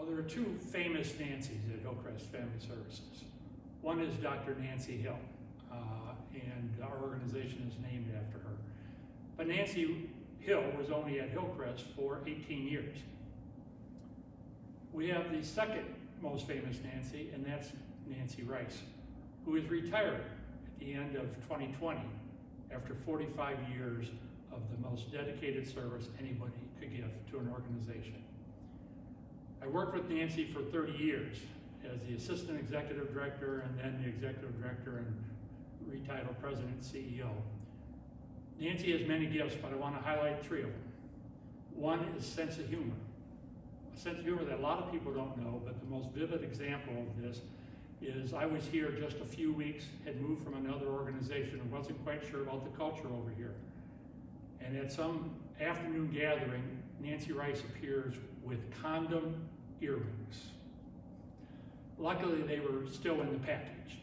Well, there are two famous Nancys at Hillcrest Family Services. One is Dr. Nancy Hill, and our organization is named after her. But Nancy Hill was only at Hillcrest for 18 years. We have the second most famous Nancy, and that's Nancy Rice, who is retiring at the end of 2020 after 45 years of the most dedicated service anybody could give to an organization. I worked with Nancy for 30 years as the Assistant Executive Director and then the Executive Director and retitled President and CEO. Nancy has many gifts, but I want to highlight three of them. One is sense of humor. A sense of humor that a lot of people don't know, but the most vivid example of this is I was here just a few weeks, had moved from another organization and wasn't quite sure about the culture over here. And at some afternoon gathering, Nancy Rice appears with condom earrings. Luckily, they were still in the package.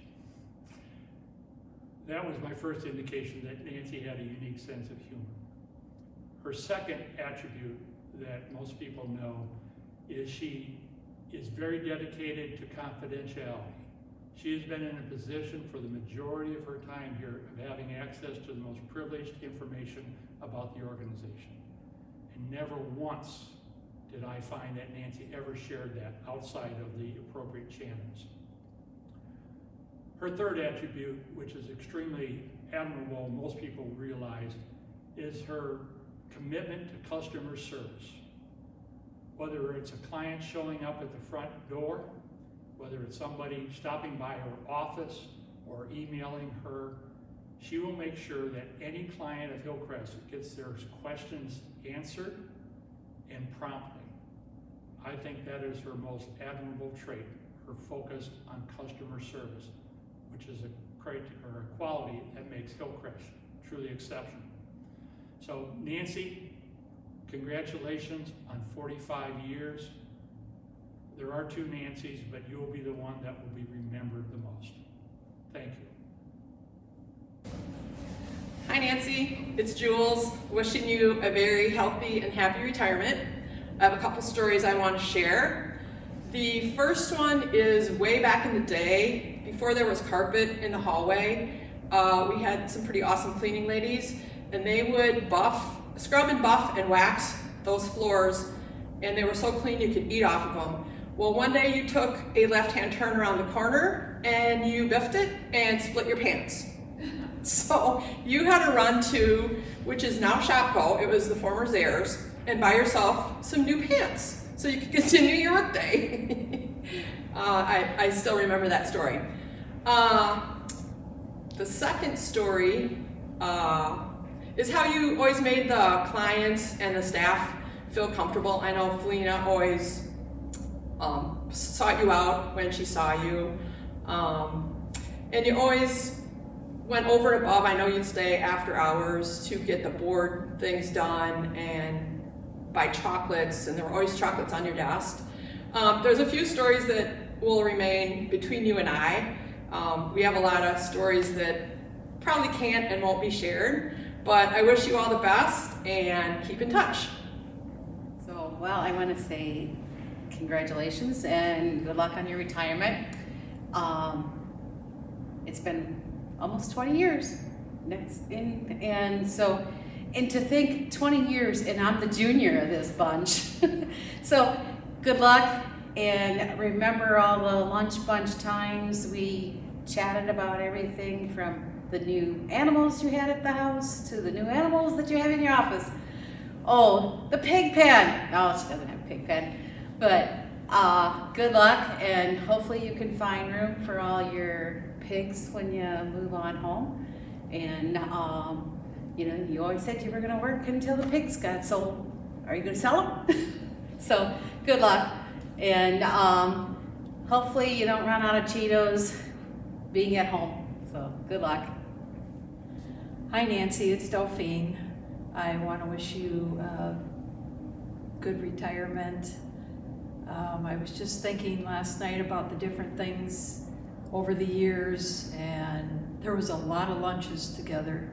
That was my first indication that Nancy had a unique sense of humor. Her second attribute that most people know is she is very dedicated to confidentiality. She has been in a position for the majority of her time here of having access to the most privileged information about the organization. And never once did I find that Nancy ever shared that outside of the appropriate channels. Her third attribute, which is extremely admirable, most people realize, is her commitment to customer service. Whether it's a client showing up at the front door, whether it's somebody stopping by her office or emailing her, she will make sure that any client of Hillcrest gets their questions answered and promptly. I think that is her most admirable trait, her focus on customer service, which is a quality that makes Hillcrest truly exceptional. So Nancy, congratulations on 45 years. There are two Nancys, but you'll be the one that will be remembered the most. Thank you. Hi Nancy, it's Jules, wishing you a very healthy and happy retirement. I have a couple stories I want to share. The first one is way back in the day, before there was carpet in the hallway. We had some pretty awesome cleaning ladies, and they would scrub and buff and wax those floors, and they were so clean you could eat off of them. Well, one day you took a left-hand turn around the corner and you biffed it and split your pants. So you had to run to, which is now Shopko, it was the former Zayres, and buy yourself some new pants so you could continue your workday. I still remember that story. The second story is how you always made the clients and the staff feel comfortable. I know Felina always sought you out when she saw you. And you always went over and above. I know you'd stay after hours to get the board things done and buy chocolates, and there were always chocolates on your desk. There's a few stories that will remain between you and I. We have a lot of stories that probably can't and won't be shared, but I wish you all the best and keep in touch. So, well, I want to say congratulations and good luck on your retirement. It's been almost 20 years and to think 20 years and I'm the junior of this bunch. So good luck, and remember all the lunch bunch times we chatted about everything from the new animals you had at the house to the new animals that you have in your office. Oh, the pig pen. No, she doesn't have a pig pen. But good luck, and hopefully you can find room for all your pigs when you move on home. And you always said you were going to work until the pigs got sold. Are you going to sell them? So good luck, and hopefully you don't run out of Cheetos being at home. So good luck. Hi Nancy, it's Delphine. I want to wish you a good retirement. I was just thinking last night about the different things over the years, and there was a lot of lunches together.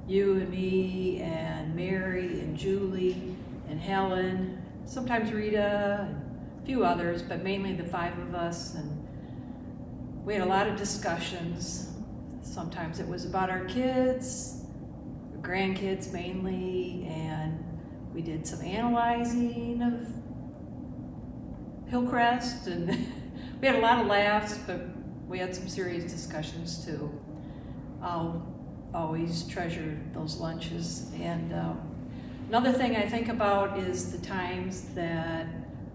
You and me and Mary and Julie and Helen, sometimes Rita and few others, but mainly the 5 of us, and we had a lot of discussions. Sometimes it was about our kids, grandkids mainly, and we did some analyzing of Hillcrest, and we had a lot of laughs, but we had some serious discussions too. I'll always treasure those lunches. And another thing I think about is the times that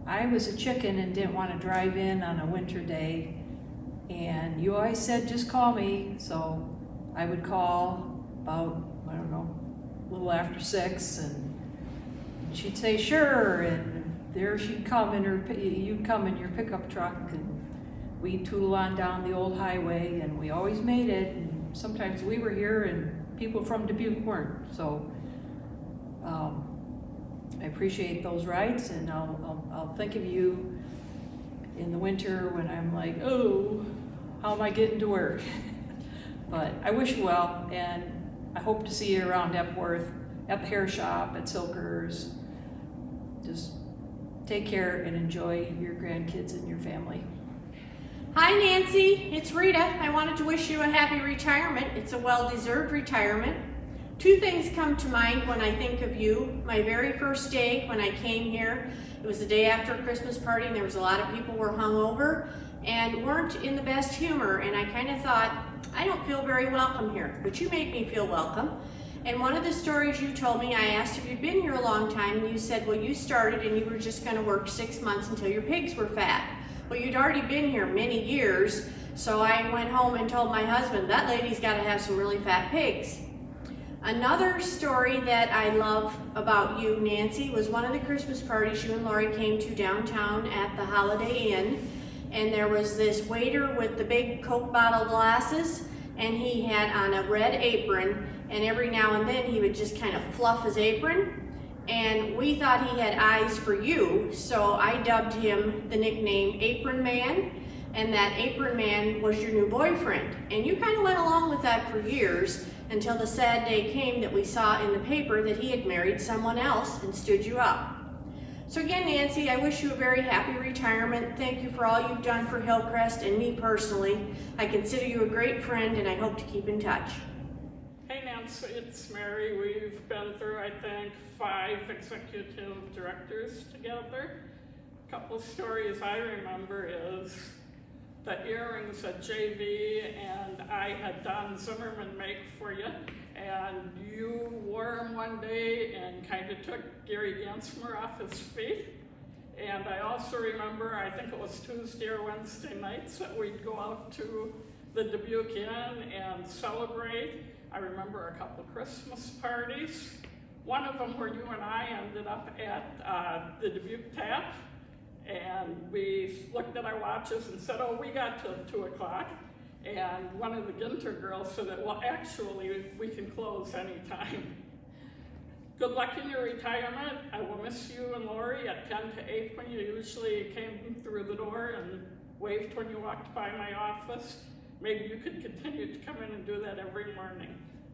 I was a chicken and didn't want to drive in on a winter day, and you always said, just call me. So I would call about, I don't know, a little after 6, and she'd say, sure, and there she'd come in her, you'd come in your pickup truck, and we'd toodle on down the old highway, and we always made it. And sometimes we were here and people from Dubuque weren't. So I appreciate those rides, and I'll think of you in the winter when I'm like, oh, how am I getting to work? But I wish you well, and I hope to see you around Epworth, at the hair shop, at Silkers. Just take care and enjoy your grandkids and your family. Hi Nancy, it's Rita. I wanted to wish you a happy retirement. It's a well-deserved retirement. 2 things come to mind when I think of you. My very first day when I came here, it was the day after a Christmas party, and there was a lot of people were hungover and weren't in the best humor, and I kind of thought, I don't feel very welcome here, but you made me feel welcome. And one of the stories you told me, I asked if you'd been here a long time, and you said, well, you started and you were just going to work 6 months until your pigs were fat. Well, you'd already been here many years, so I went home and told my husband, that lady's got to have some really fat pigs. Another story that I love about you, Nancy, was one of the Christmas parties you and Lori came to downtown at the Holiday Inn, and there was this waiter with the big Coke bottle glasses, and he had on a red apron, and every now and then he would just kind of fluff his apron. And we thought he had eyes for you, so I dubbed him the nickname Apron Man, and that Apron Man was your new boyfriend. And you kind of went along with that for years until the sad day came that we saw in the paper that he had married someone else and stood you up. So again, Nancy, I wish you a very happy retirement. Thank you for all you've done for Hillcrest and me personally. I consider you a great friend, and I hope to keep in touch. Hey Nancy, it's Mary. We've been through, I think, 5 executive directors together. A couple stories I remember is the earrings at JV, and I had Don Zimmerman make for you, and you wore them one day and kind of took Gary Gansmer off his feet. And I also remember, I think it was Tuesday or Wednesday nights, that we'd go out to the Dubuque Inn and celebrate. I remember a couple Christmas parties. One of them where you and I ended up at the Dubuque Tap, and we looked at our watches and said, oh, we got till 2 o'clock. And one of the Ginter girls said that, well, actually, we can close anytime. Good luck in your retirement. I will miss you and Lori at 10 to 8 when you usually came through the door and waved when you walked by my office. Maybe you could continue to come in and do that every morning.